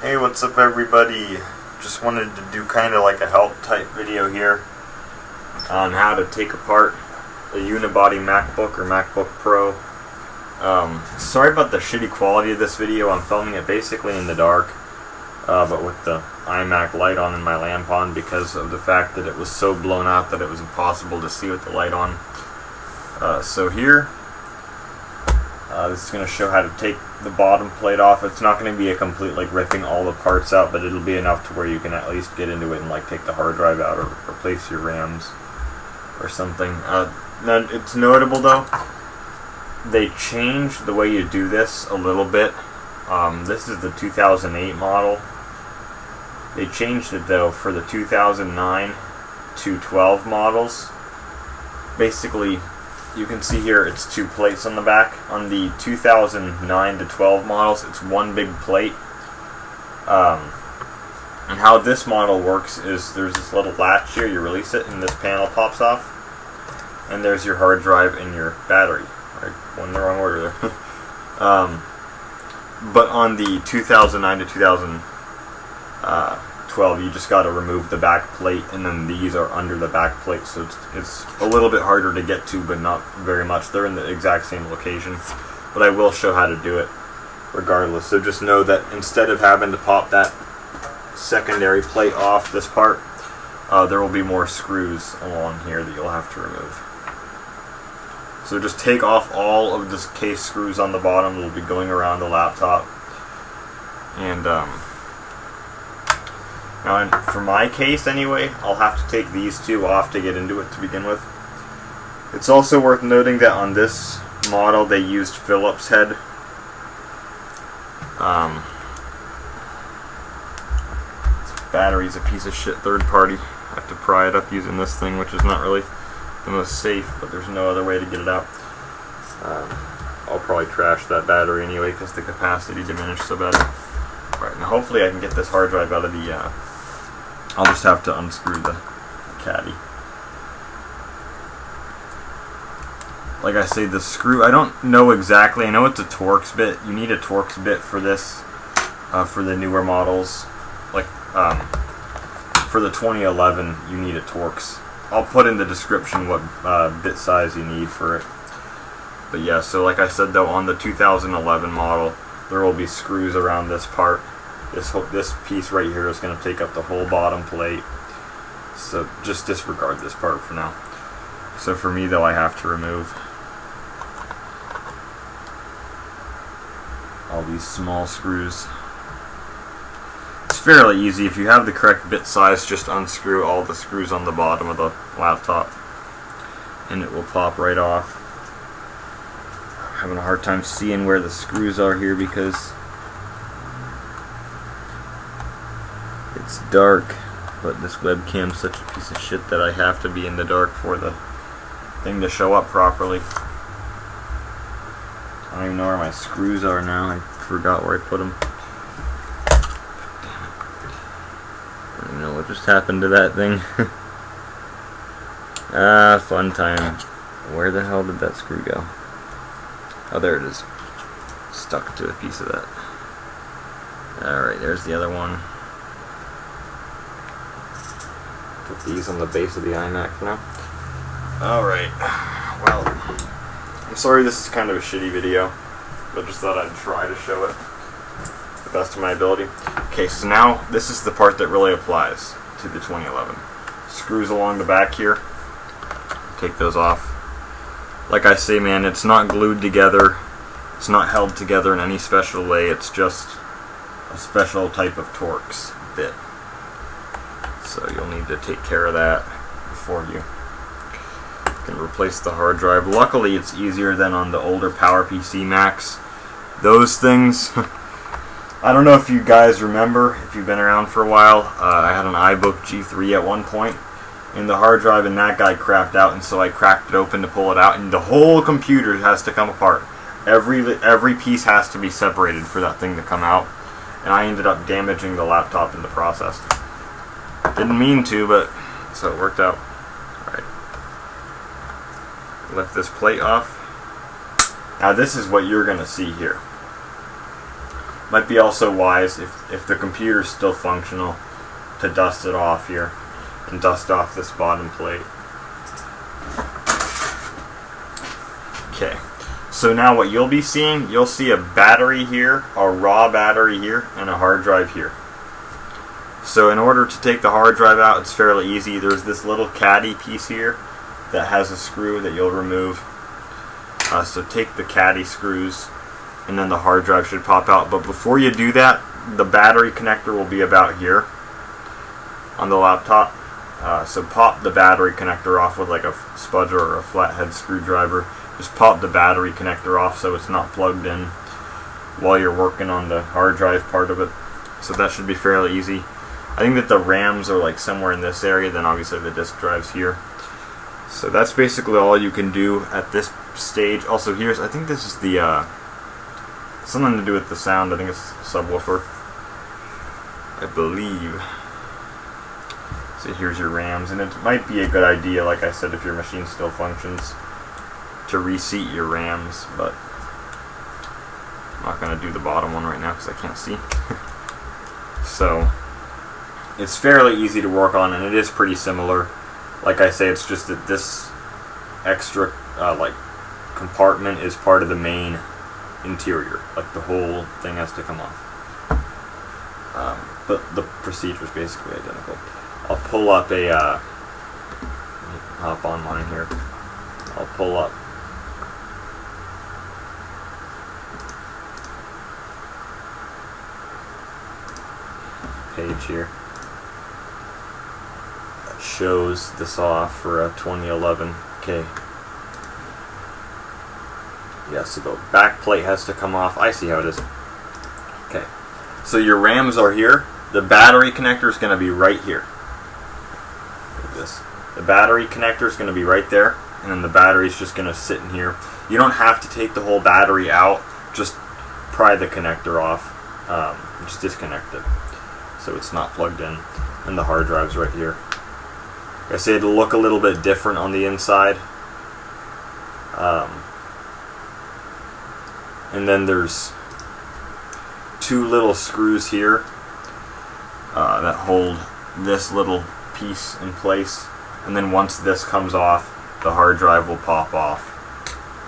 Hey, what's up everybody? Just wanted to do kind of like a help type video here on how to take apart a Unibody MacBook or MacBook Pro. Sorry about the shitty quality of this video. I'm filming it basically in the dark, but with the iMac light on and my lamp on because of the fact that it was so blown out that it was impossible to see with the light on. So here, this is going to show how to take the bottom plate off. It's not going to be a complete like ripping all the parts out, but it'll be enough to where you can at least get into it and like take the hard drive out or replace your RAMs or something. Now it's notable though, they changed the way you do this a little bit. This is the 2008 model. They changed it though for the 2009 to 12 models. Basically, you can see here it's two plates on the back. On the 2009 to 12 models, it's one big plate. And how this model works is there's this little latch here, you release it and this panel pops off. And there's your hard drive and your battery. I went in the wrong order there. But on the 2009 to 2012, you just got to remove the back plate, and then these are under the back plate, so it's a little bit harder to get to, but not very much. They're in the exact same location, but I will show how to do it regardless. So just know that instead of having to pop that secondary plate off this part, there will be more screws along here that you'll have to remove. So just take off all of this case screws on the bottom that will be going around the laptop. And now for my case anyway, I'll have to take these two off to get into it to begin with. It's also worth noting that on this model they used Philips head. This battery's a piece of shit third party. I have to pry it up using this thing, which is not really the most safe, but there's no other way to get it out. I'll probably trash that battery anyway because the capacity diminished so bad. Right, now hopefully I can get this hard drive out of the, I'll just have to unscrew the caddy. Like I say, the screw, I don't know exactly, I know it's a Torx bit. You need a Torx bit for this, for the newer models. Like, for the 2011, you need a Torx. I'll put in the description what bit size you need for it. But yeah, so like I said though, on the 2011 model, there will be screws around this part. This piece right here is going to take up the whole bottom plate. So just disregard this part for now. So for me though, I have to remove all these small screws. It's fairly easy. If you have the correct bit size, just unscrew all the screws on the bottom of the laptop and it will pop right off. I'm having a hard time seeing where the screws are here because it's dark, but this webcam's such a piece of shit that I have to be in the dark for the thing to show up properly. I don't even know where my screws are now. I forgot where I put them. I don't know what just happened to that thing. Fun time. Where the hell did that screw go? Oh, there it is. Stuck to a piece of that. Alright, there's the other one. Put these on the base of the iMac for now. Alright. Well, I'm sorry this is kind of a shitty video, but just thought I'd try to show it to the best of my ability. Okay, so now this is the part that really applies to the 2011. Screws along the back here. Take those off. Like I say, man, it's not glued together. It's not held together in any special way. It's just a special type of Torx bit. So you'll need to take care of that before you can replace the hard drive. Luckily, it's easier than on the older PowerPC Macs. Those things, I don't know if you guys remember, if you've been around for a while, I had an iBook G3 at one point, and the hard drive in that guy crapped out, and so I cracked it open to pull it out, and the whole computer has to come apart. Every piece has to be separated for that thing to come out, and I ended up damaging the laptop in the process. Didn't mean to, but so it worked out. Alright. Lift this plate off. Now this is what you're going to see here. Might be also wise if the computer's still functional to dust it off here and dust off this bottom plate. Okay, so now what you'll be seeing, you'll see a battery here, a raw battery here, and a hard drive here. So in order to take the hard drive out, it's fairly easy. There's this little caddy piece here that has a screw that you'll remove. So take the caddy screws, and then the hard drive should pop out. But before you do that, the battery connector will be about here on the laptop. So pop the battery connector off with like a spudger or a flathead screwdriver. Just pop the battery connector off so it's not plugged in while you're working on the hard drive part of it. So that should be fairly easy. I think that the RAMs are like somewhere in this area, then obviously the disk drive's here. So that's basically all you can do at this stage. Also here's, I think this is the, something to do with the sound, I think it's subwoofer, I believe. So here's your RAMs, and it might be a good idea, like I said, if your machine still functions, to reseat your RAMs, but I'm not going to do the bottom one right now because I can't see. So it's fairly easy to work on, and it is pretty similar. Like I say, it's just that this extra like compartment is part of the main interior. Like the whole thing has to come off. But the procedure is basically identical. I'll pull up a let me hop on mine here. I'll pull up page here that shows this off for a 2011. Okay. Yeah, so the back plate has to come off. I see how it is. Okay. So your RAMs are here. The battery connector is going to be right here. Like this. The battery connector is going to be right there, and then the battery is just going to sit in here. You don't have to take the whole battery out. Just pry the connector off. Just disconnect it so it's not plugged in. And the hard drive's right here. Like I say, it'll look a little bit different on the inside. And then there's two little screws here that hold this little piece in place. And then once this comes off, the hard drive will pop off.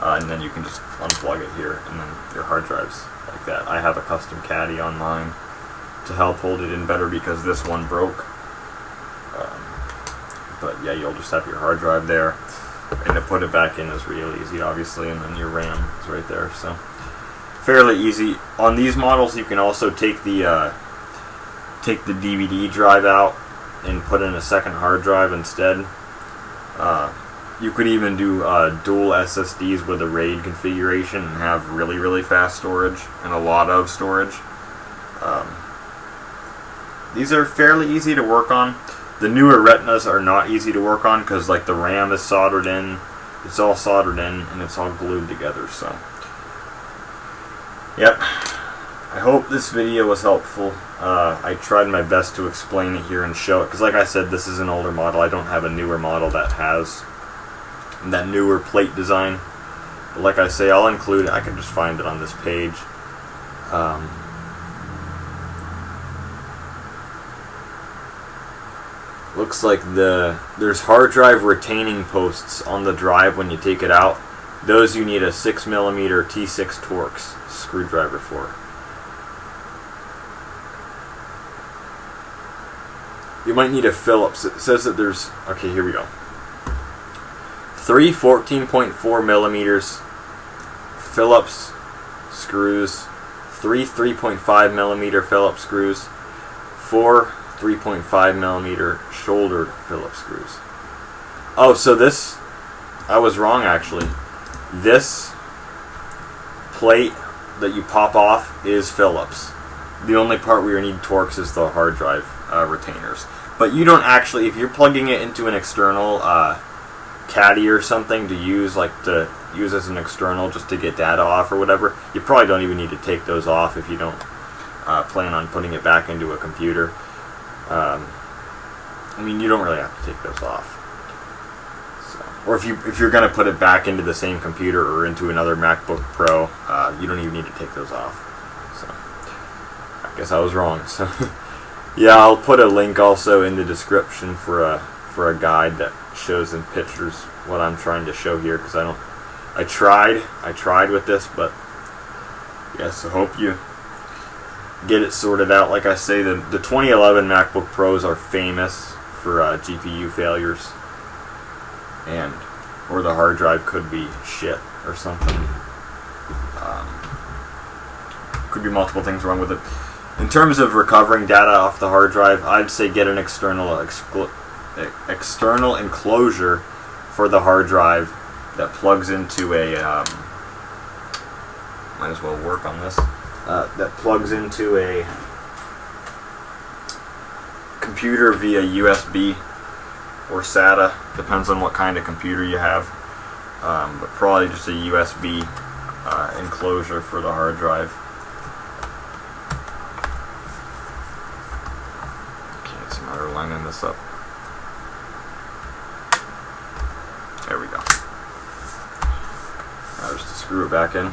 And then you can just unplug it here, and then your hard drive's like that. I have a custom caddy on mine to help hold it in better because this one broke. But yeah, you'll just have your hard drive there, and to put it back in is real easy, obviously, and then your RAM is right there. So fairly easy. On these models, you can also take the DVD drive out and put in a second hard drive instead. You could even do dual SSDs with a RAID configuration and have really, really fast storage and a lot of storage. These are fairly easy to work on. The newer Retinas are not easy to work on because like the RAM is soldered in, it's all soldered in, and it's all glued together. So, yep. I hope this video was helpful. I tried my best to explain it here and show it because, like I said, this is an older model. I don't have a newer model that has that newer plate design. But like I say, I'll include it. I can just find it on this page. Looks like there's hard drive retaining posts on the drive when you take it out. Those you need a 6mm T6 Torx screwdriver for. You might need a Philips. It says that there's, okay, here we go. 3 14.4mm Philips screws, 3 3.5mm Philips screws, 4 3.5mm shouldered Philips screws. Oh, so this, I was wrong actually. This plate that you pop off is Philips. The only part where you need Torx is the hard drive retainers. But you don't actually, if you're plugging it into an external caddy or something to use as an external just to get data off or whatever, you probably don't even need to take those off if you don't plan on putting it back into a computer. I mean, you don't really have to take those off. So, or if you're going to put it back into the same computer or into another MacBook Pro, you don't even need to take those off. So, guess I was wrong. So yeah, I'll put a link also in the description for a guide that shows in pictures what I'm trying to show here, because I tried with this, but yeah, so hope you get it sorted out. Like I say, the 2011 MacBook Pros are famous for GPU failures, or the hard drive could be shit or something. Could be multiple things wrong with it. In terms of recovering data off the hard drive, I'd say get an external enclosure for the hard drive that plugs into a might as well work on this. That plugs into a computer via USB or SATA, depends on what kind of computer you have, but probably just a USB enclosure for the hard drive. Okay, it's a matter of lining this up. There we go. Now just to screw it back in.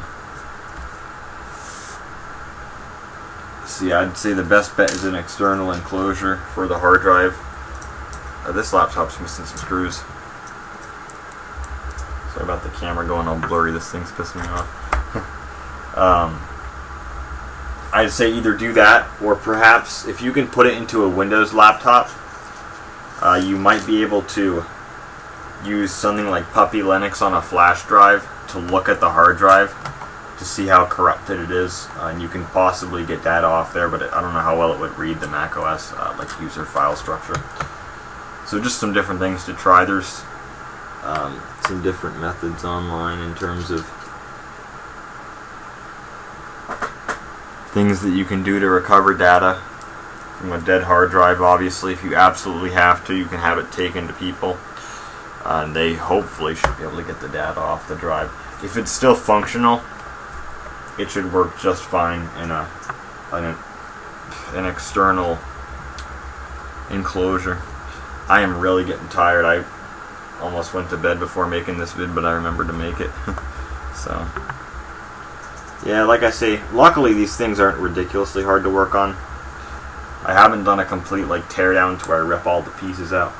See, I'd say the best bet is an external enclosure for the hard drive. This laptop's missing some screws. Sorry about the camera going all blurry. This thing's pissing me off. I'd say either do that, or perhaps if you can put it into a Windows laptop, you might be able to use something like Puppy Linux on a flash drive to look at the hard drive to see how corrupted it is, and you can possibly get data off there, but I don't know how well it would read the Mac OS like user file structure. So just some different things to try. There's some different methods online in terms of things that you can do to recover data from a dead hard drive. Obviously, if you absolutely have to, you can have it taken to people, and they hopefully should be able to get the data off the drive. If it's still functional, it should work just fine in an external enclosure. I am really getting tired. I almost went to bed before making this vid, but I remembered to make it. So yeah, like I say, luckily these things aren't ridiculously hard to work on. I haven't done a complete like tear down to where I rip all the pieces out.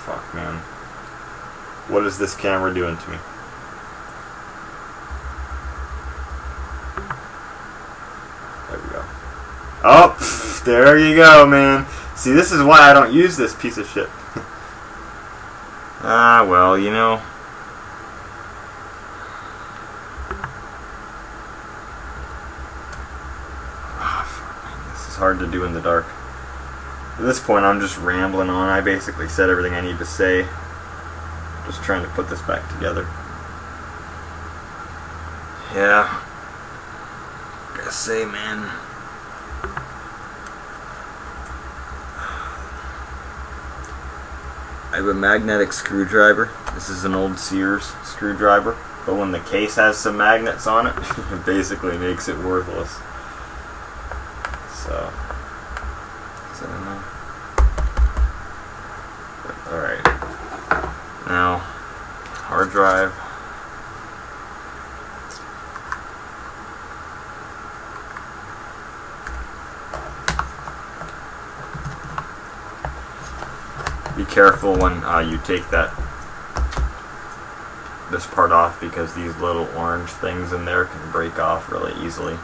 Fuck, man. What is this camera doing to me? There we go. Oh, there you go, man. See, this is why I don't use this piece of shit. Well, you know. This is hard to do in the dark. At this point, I'm just rambling on. I basically said everything I need to say. Just trying to put this back together. Yeah. Gotta say, man. I have a magnetic screwdriver. This is an old Sears screwdriver, but when the case has some magnets on it, it basically makes it worthless. So, I don't know. Alright. Now, hard drive. Be careful when you take this part off, because these little orange things in there can break off really easily.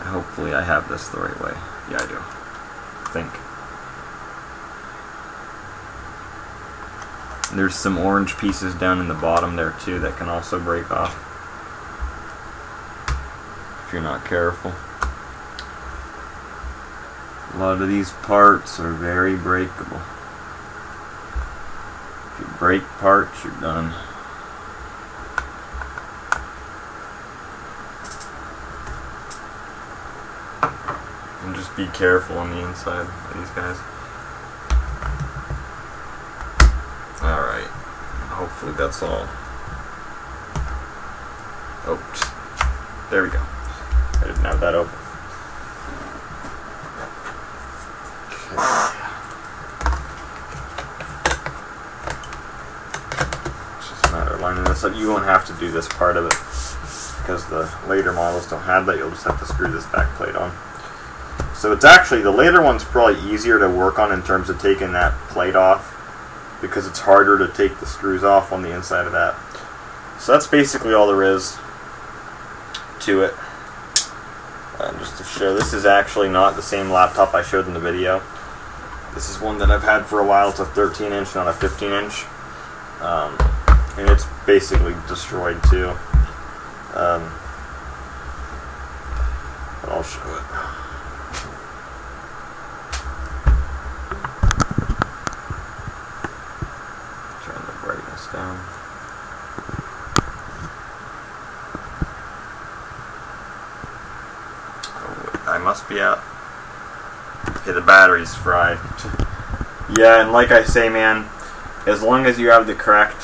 Hopefully I have this the right way. Yeah, I do. I think. There's some orange pieces down in the bottom there too that can also break off if you're not careful. A lot of these parts are very breakable. If you break parts, you're done. And just be careful on the inside of these guys. Alright. Hopefully that's all. Oh, there we go. I didn't have that open. It's just a matter of lining this So you won't have to do this part of it because the later models don't have that. You'll just have to screw this back plate on. So it's actually, the later one's probably easier to work on in terms of taking that plate off, because it's harder to take the screws off on the inside of that. So that's basically all there is to it. Just to show, this is actually not the same laptop I showed in the video. This is one that I've had for a while. It's a 13-inch, not a 15-inch. And it's basically destroyed too. But I'll show it. Turn the brightness down. Oh, I must be out. Okay, the battery's fried. Yeah, and like I say, man, as long as you have the correct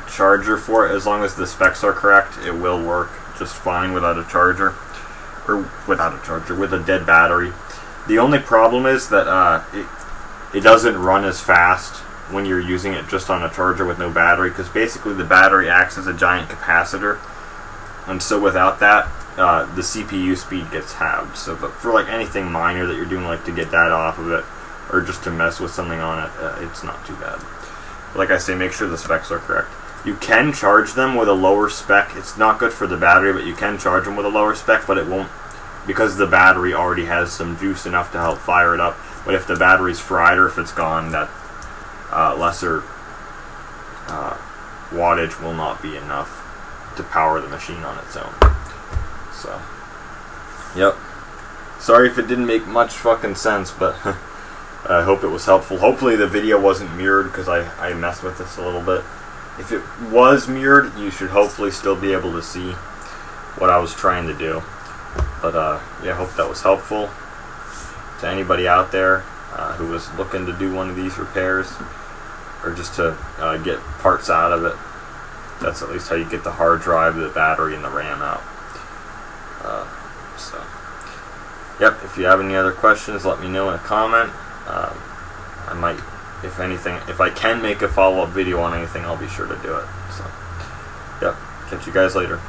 charger for it, as long as the specs are correct, it will work just fine without a charger. Or without a charger, with a dead battery. The only problem is that it doesn't run as fast when you're using it just on a charger with no battery, because basically the battery acts as a giant capacitor, and so without that, the CPU speed gets halved. So but for like anything minor that you're doing, like to get that off of it, or just to mess with something on it, it's not too bad. Like I say, make sure the specs are correct. You can charge them with a lower spec. It's not good for the battery, but you can charge them with a lower spec, but it won't, because the battery already has some juice enough to help fire it up. But if the battery's fried or if it's gone, that lesser wattage will not be enough to power the machine on its own. So, yep. Sorry if it didn't make much fucking sense, but I hope it was helpful. Hopefully the video wasn't mirrored, because I messed with this a little bit. If it was mirrored, you should hopefully still be able to see what I was trying to do. But yeah, I hope that was helpful to anybody out there who was looking to do one of these repairs, or just to get parts out of it. That's at least how you get the hard drive, the battery, and the RAM out. So, yep, if you have any other questions, let me know in a comment. I might, if anything, if I can make a follow-up video on anything, I'll be sure to do it. So, yep, catch you guys later.